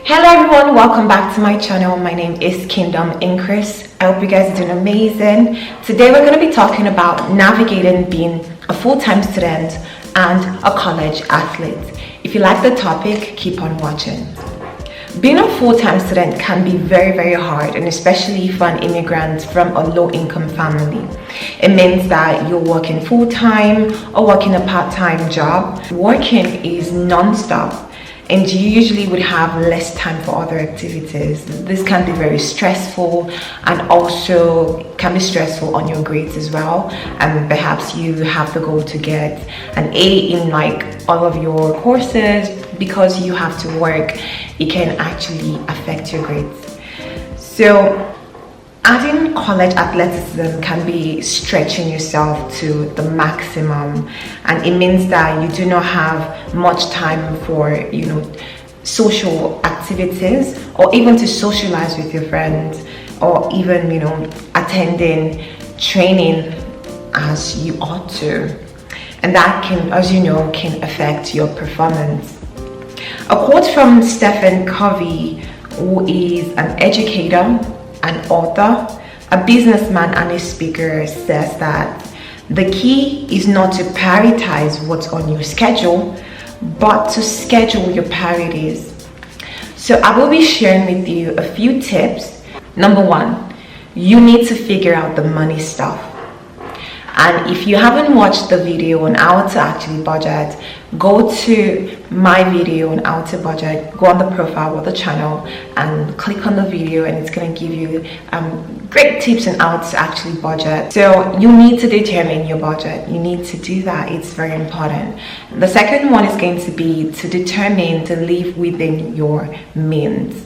Hello everyone, welcome back to my channel. My name is Kingdom Increase. I hope you guys are doing amazing. Today we're going to be talking about navigating being a full-time student and a college athlete. If you like the topic, keep on watching. Being a full-time student can be very hard, and especially for an immigrant from a low-income family. It means that you're working full-time or working a part-time job. Working is non-stop, and you usually would have less time for other activities. This can be very stressful, and also can be stressful on your grades as well. And perhaps you have the goal to get an A in like all of your courses. Because you have to work, it can actually affect your grades. So adding college athleticism can be stretching yourself to the maximum, and it means that you do not have much time for social activities, or even to socialize with your friends, or even attending training as you ought to. And that can, as you know, can affect your performance. A quote from Stephen Covey, who is an educator, an author, a businessman, and a speaker, says that the key is not to prioritize what's on your schedule, but to schedule your priorities. So I will be sharing with you a few tips. Number one, you need to figure out the money stuff. And if you haven't watched the video on how to actually budget, go to my video on how to budget, go on the profile of the channel and click on the video, and it's going to give you great tips on how to actually budget. So you need to determine your budget. You need to do that. It's very important. The second one is going to be to determine to live within your means.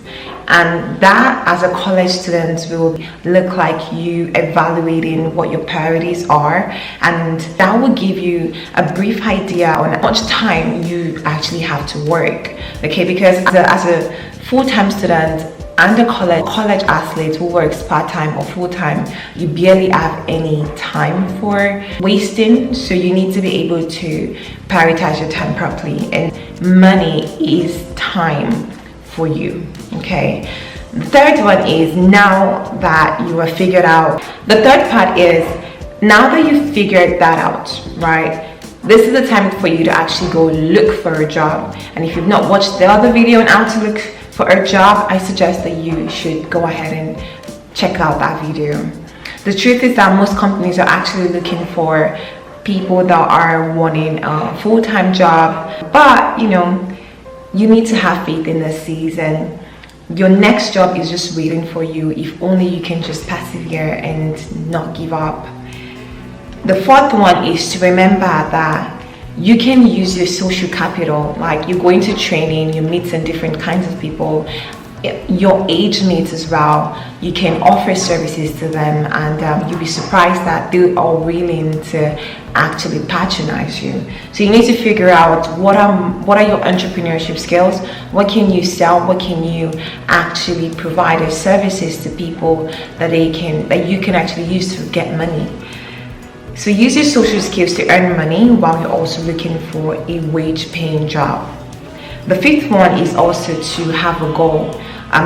And that, as a college student, will look like you evaluating what your priorities are, and that will give you a brief idea on how much time you actually have to work. Okay, because as a full-time student and a college athlete who works part-time or full-time, you barely have any time for wasting. So you need to be able to prioritize your time properly, and money is time for you. Okay, the third one is, now that you have figured out, the third part is, now that you've figured that out, right, this is the time for you to actually go look for a job. And if you've not watched the other video on how to look for a job, I suggest that you should go ahead and check out that video. The truth is that most companies are actually looking for people that are wanting a full-time job, but you need to have faith in this season. Your next job is just waiting for you, if only you can just persevere and not give up. The fourth one is to remember that you can use your social capital. Like, you go into training, you meet some different kinds of people, your age mates as well. You can offer services to them, and you'll be surprised that they are willing to actually patronize you. So you need to figure out what are your entrepreneurship skills, what can you sell, what can you actually provide as services to people that you can actually use to get money. So use your social skills to earn money while you're also looking for a wage-paying job. The fifth one is also to have a goal.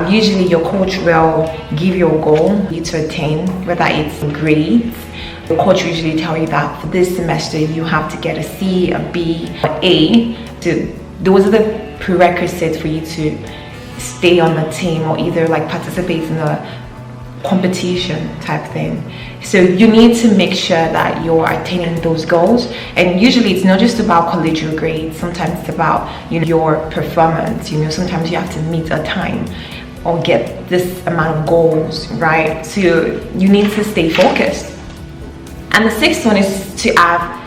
Usually your coach will give you a goal for you to attain, whether it's grades. The coach will usually tell you that for this semester you have to get a C, a B, an A. So those are the prerequisites for you to stay on the team, or either like participate in a competition type thing. So you need to make sure that you're attaining those goals. And usually it's not just about collegiate grades. Sometimes it's about your performance. Sometimes you have to meet a time or get this amount of goals, right? So you need to stay focused. And the sixth one is to have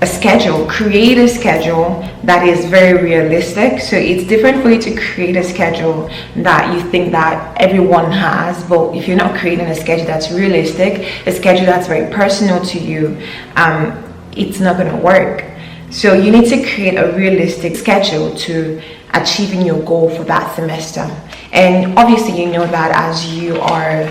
a schedule. Create a schedule that is very realistic. So it's different for you to create a schedule that you think that everyone has, but if you're not creating a schedule that's realistic, a schedule that's very personal to you, it's not going to work. So you need to create a realistic schedule to achieving your goal for that semester. And obviously you know that as you are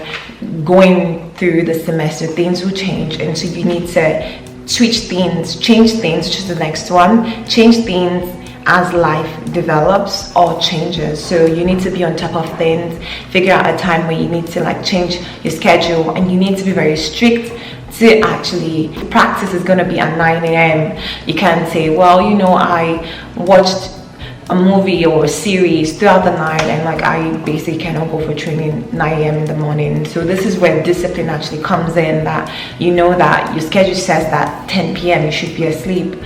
going through the semester, things will change, and so you need to switch things, change things to the next one, change things as life develops or changes. So you need to be on top of things, figure out a time where you need to like change your schedule, and you need to be very strict to actually practice is going to be at 9 a.m. You can't say, well, you know, I watched a movie or a series throughout the night and like I basically cannot go for training 9 a.m. in the morning. So this is where discipline actually comes in, that you know that your schedule says that 10 p.m. you should be asleep.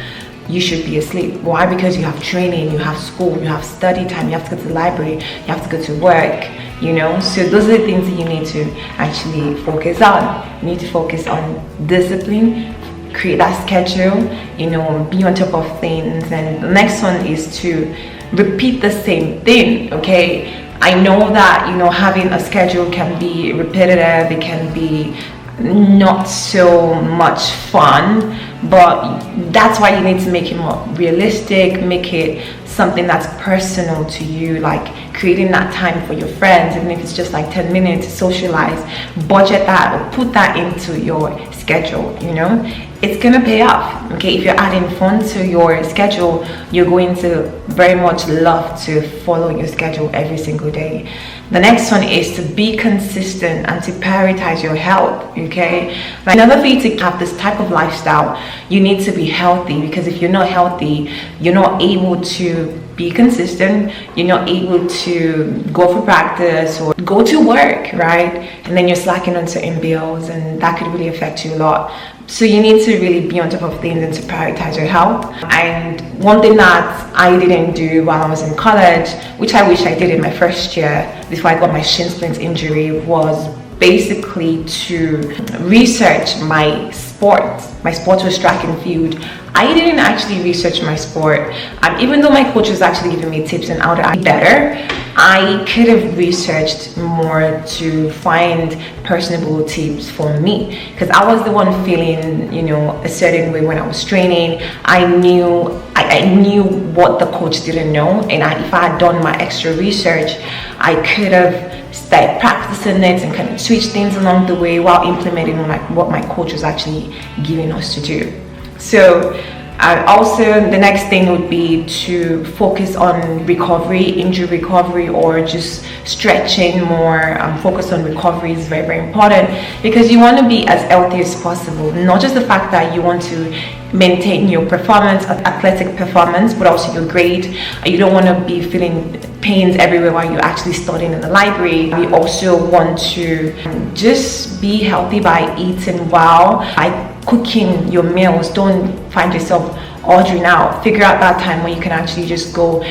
You should be asleep. Why? Because you have training, you have school, you have study time, you have to go to the library, you have to go to work, you know. So those are the things that you need to actually focus on. You need to focus on discipline, create that schedule, you know, be on top of things. And the next one is to repeat the same thing. Okay, I know that, you know, having a schedule can be repetitive, it can be not so much fun, but that's why you need to make it more realistic, make it something that's personal to you, like creating that time for your friends, even if it's just like 10 minutes to socialize. Budget that or put that into your schedule, you know. It's gonna pay off. Okay, if you're adding fun to your schedule, you're going to very much love to follow your schedule every single day. The next one is to be consistent and to prioritize your health. Okay, like, in order for you to have this type of lifestyle, you need to be healthy, because if you're not healthy, you're not able to be consistent, you're not able to go for practice or go to work, right? And then you're slacking on certain bills, and that could really affect you a lot. So you need to really be on top of things and to prioritize your health. And one thing that I didn't do while I was in college, which I wish I did in my first year before I got my shin splint injury, was basically to research my sport. My sport was track and field. I didn't actually research my sport. Even though my coach was actually giving me tips on how to act better, I could have researched more to find personable tips for me, because I was the one feeling, you know, a certain way when I was training. I knew what the coach didn't know, and if I had done my extra research, I could have started practicing it and kind of switch things along the way while implementing what my coach was actually giving us to do. So also the next thing would be to focus on recovery, injury recovery, or just stretching more. Focus on recovery is very, very important, because you want to be as healthy as possible. Not just the fact that you want to maintain your performance, athletic performance, but also your grade. You don't want to be feeling pains everywhere while you're actually studying in the library. We also want to just be healthy by eating well, by cooking your meals. Don't find yourself ordering out. Figure out that time when you can actually just go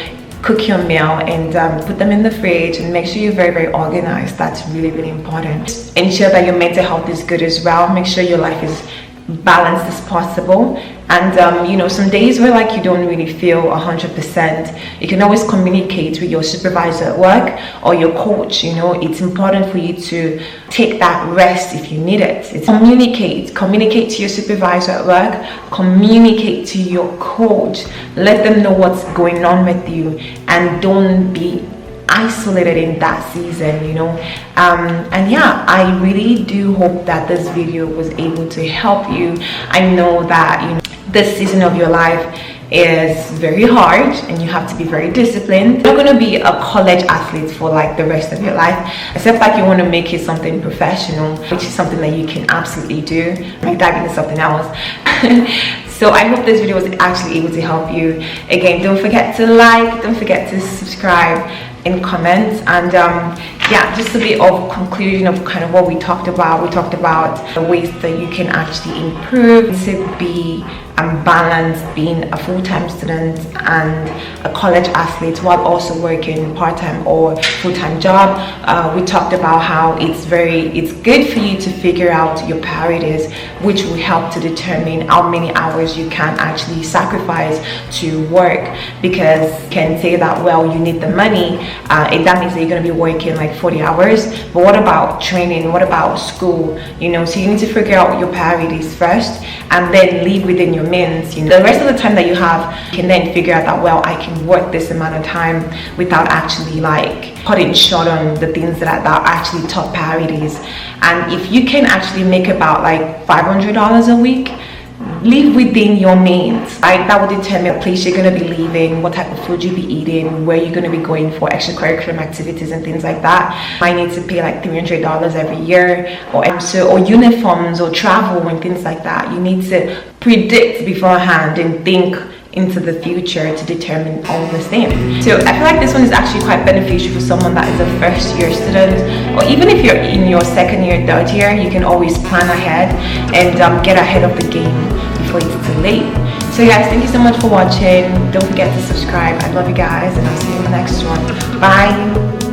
cook your meal and put them in the fridge, and make sure you're very, very organized. That's really, really important. Ensure that your mental health is good as well. Make sure your life is balanced as possible. And you know, some days where like you don't really feel 100%, you can always communicate with your supervisor at work or your coach. You know, it's important for you to take that rest if you need it. It's communicate to your supervisor at work, communicate to your coach, let them know what's going on with you, and don't be isolated in that season, you know. And yeah, I really do hope that this video was able to help you. I know that, you know, this season of your life is very hard and you have to be very disciplined. You're not going to be a college athlete for like the rest of your life, except like you want to make it something professional, which is something that you can absolutely do. Like diving into something else. So I hope this video was actually able to help you. Again, don't forget to like, don't forget to subscribe and comment. And yeah, just a bit of conclusion of kind of what we talked about. We talked about the ways that you can actually improve to be balanced, being a full-time student and a college athlete while also working part-time or full-time job. We talked about how it's good for you to figure out your priorities, which will help to determine how many hours you can actually sacrifice to work, because you can say that, well, you need the money, and that means that you're going to be working like 40 hours, but what about training, what about school, you know? So you need to figure out your priorities first and then live within your means. You know, the rest of the time that you have, you can then figure out that, well, I can work this amount of time without actually like cutting short on the things that are actually top priorities. And if you can actually make about like $500 a week, live within your means, right? That will determine the place you're going to be living, what type of food you'll be eating, where you're going to be going for extracurricular activities and things like that. I need to pay like $300 every year, or uniforms or travel and things like that. You need to predict beforehand and think into the future to determine all these things. So I feel like this one is actually quite beneficial for someone that is a first year student, or even if you're in your second year, third year, you can always plan ahead and get ahead of the game before it's too late. So guys, thank you so much for watching. Don't forget to subscribe. I love you guys, and I'll see you in the next one. Bye.